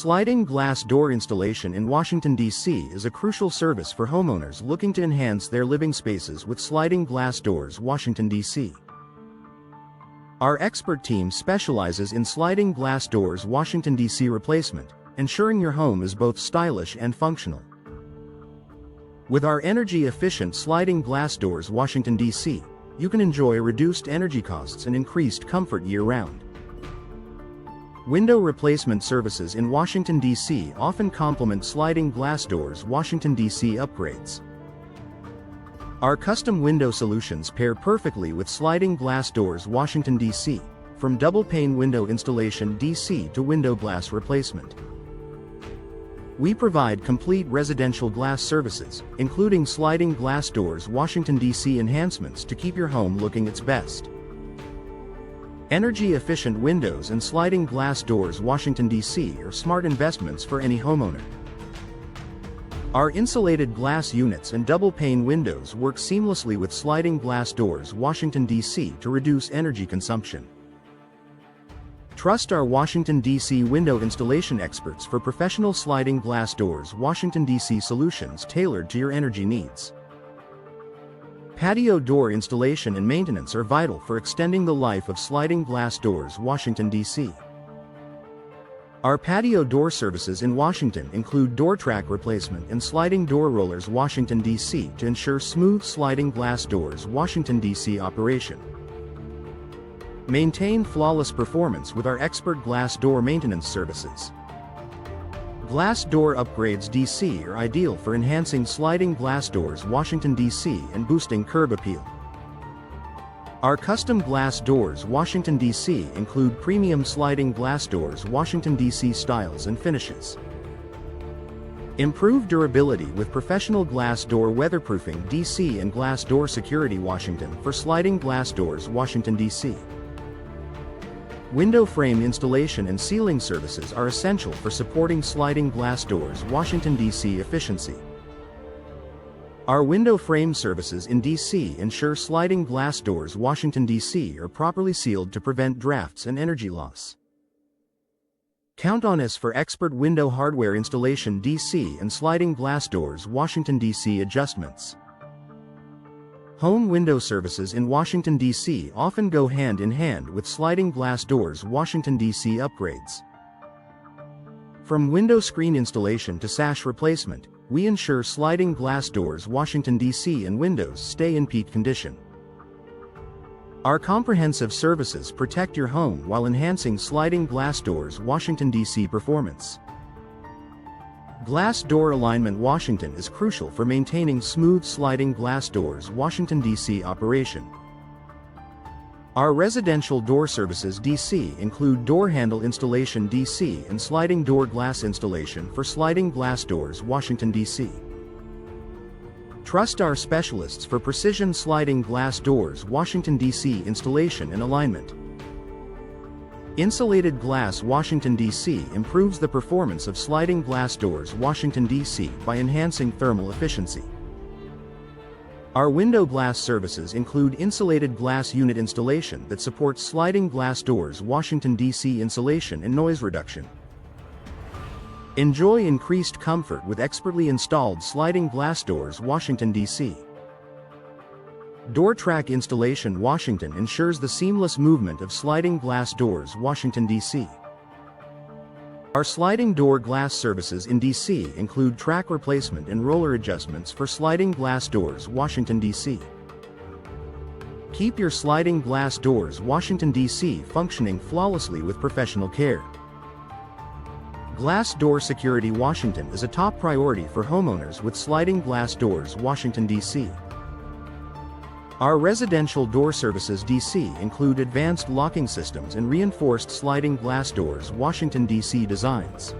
Sliding glass door installation in Washington, D.C. is a crucial service for homeowners looking to enhance their living spaces with sliding glass doors. Washington, D.C. Our expert team specializes in sliding glass doors. Washington, D.C. replacement, ensuring your home is both stylish and functional. With our energy-efficient sliding glass doors. Washington, D.C., you can enjoy reduced energy costs and increased comfort year-round. Window replacement services in Washington, D.C. often complement sliding glass doors. Washington, D.C. upgrades. Our custom window solutions pair perfectly with sliding glass doors. Washington, D.C., from double-pane window installation D.C. to window glass replacement. We provide complete residential glass services, including sliding glass doors. Washington, D.C. enhancements to keep your home looking its best. Energy-efficient windows and sliding glass doors. Washington, D.C. are smart investments for any homeowner. Our insulated glass units and double-pane windows work seamlessly with sliding glass doors. Washington, D.C. to reduce energy consumption. Trust our Washington, D.C. window installation experts for professional sliding glass doors. Washington, D.C. solutions tailored to your energy needs. Patio door installation and maintenance are vital for extending the life of sliding glass doors. Washington, D.C. Our patio door services in Washington include door track replacement and sliding door rollers. Washington, D.C. to ensure smooth sliding glass doors. Washington, D.C. operation. Maintain flawless performance with our expert glass door maintenance services. Glass door upgrades. D.C. are ideal for enhancing sliding glass doors. Washington, D.C. and boosting curb appeal. Our custom glass doors. Washington, D.C. include premium sliding glass doors. Washington, D.C. styles and finishes. Improve durability with professional glass door weatherproofing. D.C. and glass door security. Washington for sliding glass doors. Washington, D.C. Window frame installation and sealing services are essential for supporting sliding glass doors. Washington, D.C. efficiency. Our window frame services in D.C. ensure sliding glass doors. Washington, D.C. are properly sealed to prevent drafts and energy loss. Count on us for expert window hardware installation. D.C. and sliding glass doors. Washington, D.C. adjustments. Home window services in Washington, D.C. often go hand in hand with sliding glass doors. Washington, D.C. upgrades. From window screen installation to sash replacement, we ensure sliding glass doors. Washington, D.C. and windows stay in peak condition. Our comprehensive services protect your home while enhancing sliding glass doors. Washington, D.C. performance. Glass door alignment. Washington is crucial for maintaining smooth sliding glass doors. Washington, D.C. operation. Our residential door services. D.C. include door handle installation. D.C. and sliding door glass installation for sliding glass doors. Washington, D.C. Trust our specialists for precision sliding glass doors. Washington, D.C. installation and alignment. Insulated glass. Washington, D.C. improves the performance of sliding glass doors. Washington, D.C. by enhancing thermal efficiency. Our window glass services include insulated glass unit installation that supports sliding glass doors. Washington, D.C. insulation and noise reduction. Enjoy increased comfort with expertly installed sliding glass doors. Washington, D.C. Door track installation. Washington ensures the seamless movement of sliding glass doors. Washington, D.C. Our sliding door glass services in D.C. include track replacement and roller adjustments for sliding glass doors. Washington, D.C. Keep your sliding glass doors. Washington, D.C. functioning flawlessly with professional care. Glass door security. Washington is a top priority for homeowners with sliding glass doors. Washington, D.C. Our residential door services. D.C. include advanced locking systems and reinforced sliding glass doors. Washington, D.C. designs.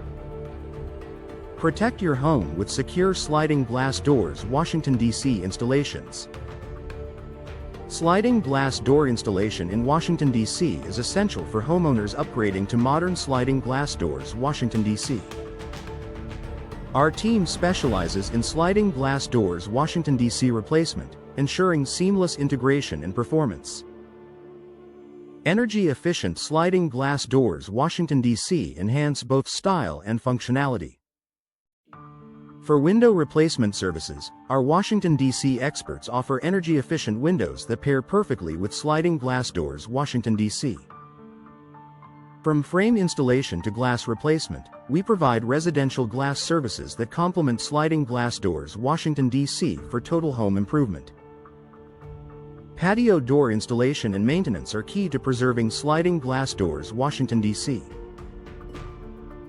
Protect your home with secure sliding glass doors. Washington, D.C. installations. Sliding glass door installation in Washington, D.C. is essential for homeowners upgrading to modern sliding glass doors. Washington, D.C. Our team specializes in sliding glass doors. Washington, D.C. replacement, ensuring seamless integration and performance. Energy-efficient sliding glass doors, Washington, D.C. enhance both style and functionality. For window replacement services, our Washington, D.C. experts offer energy-efficient windows that pair perfectly with sliding glass doors, Washington, D.C. From frame installation to glass replacement, we provide residential glass services that complement sliding glass doors, Washington, D.C. for total home improvement. Patio door installation and maintenance are key to preserving sliding glass doors, Washington, D.C.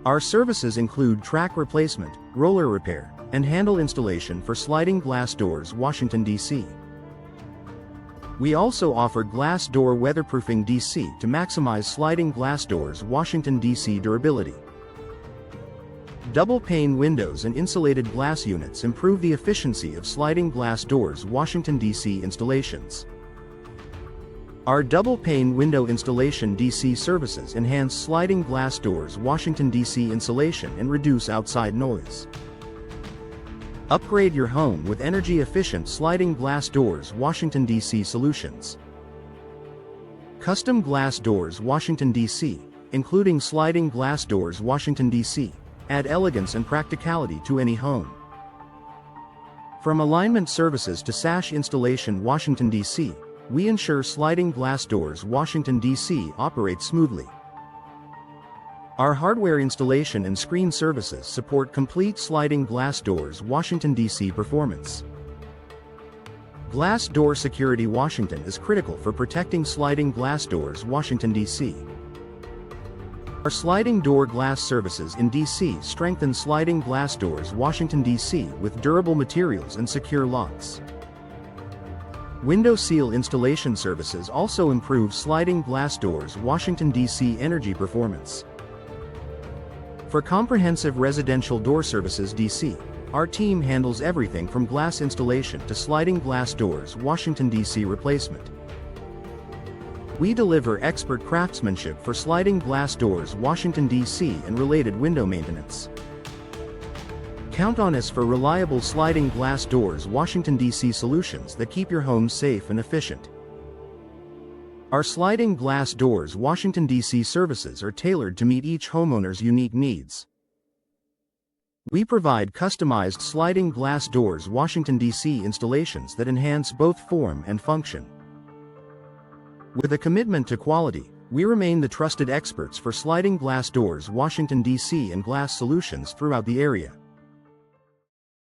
Our services include track replacement, roller repair, and handle installation for sliding glass doors, Washington, D.C. We also offer glass door weatherproofing, D.C. to maximize sliding glass doors, Washington, D.C. durability. Double-pane windows and insulated glass units improve the efficiency of sliding glass doors, Washington, D.C. installations. Our double-pane window installation DC services enhance sliding glass doors, Washington, D.C. insulation and reduce outside noise. Upgrade your home with energy-efficient sliding glass doors, Washington, D.C. solutions. Custom glass doors, Washington, D.C., including sliding glass doors, Washington, D.C., add elegance and practicality to any home. From alignment services to sash installation, Washington, D.C., we ensure sliding glass doors, Washington, D.C. operate smoothly. Our hardware installation and screen services support complete sliding glass doors, Washington, D.C. performance. Glass door security, Washington is critical for protecting sliding glass doors, Washington, D.C. Our sliding door glass services in D.C. strengthen sliding glass doors, Washington, D.C. with durable materials and secure locks. Window seal installation services also improve sliding glass doors, Washington, D.C. energy performance. For comprehensive residential door services, D.C., our team handles everything from glass installation to sliding glass doors, Washington, D.C. replacement. We deliver expert craftsmanship for sliding glass doors, Washington, D.C. and related window maintenance. Count on us for reliable sliding glass doors, Washington, D.C. solutions that keep your home safe and efficient. Our sliding glass doors, Washington, D.C. services are tailored to meet each homeowner's unique needs. We provide customized sliding glass doors, Washington, D.C. installations that enhance both form and function. With a commitment to quality, we remain the trusted experts for sliding glass doors, Washington, D.C. and glass solutions throughout the area.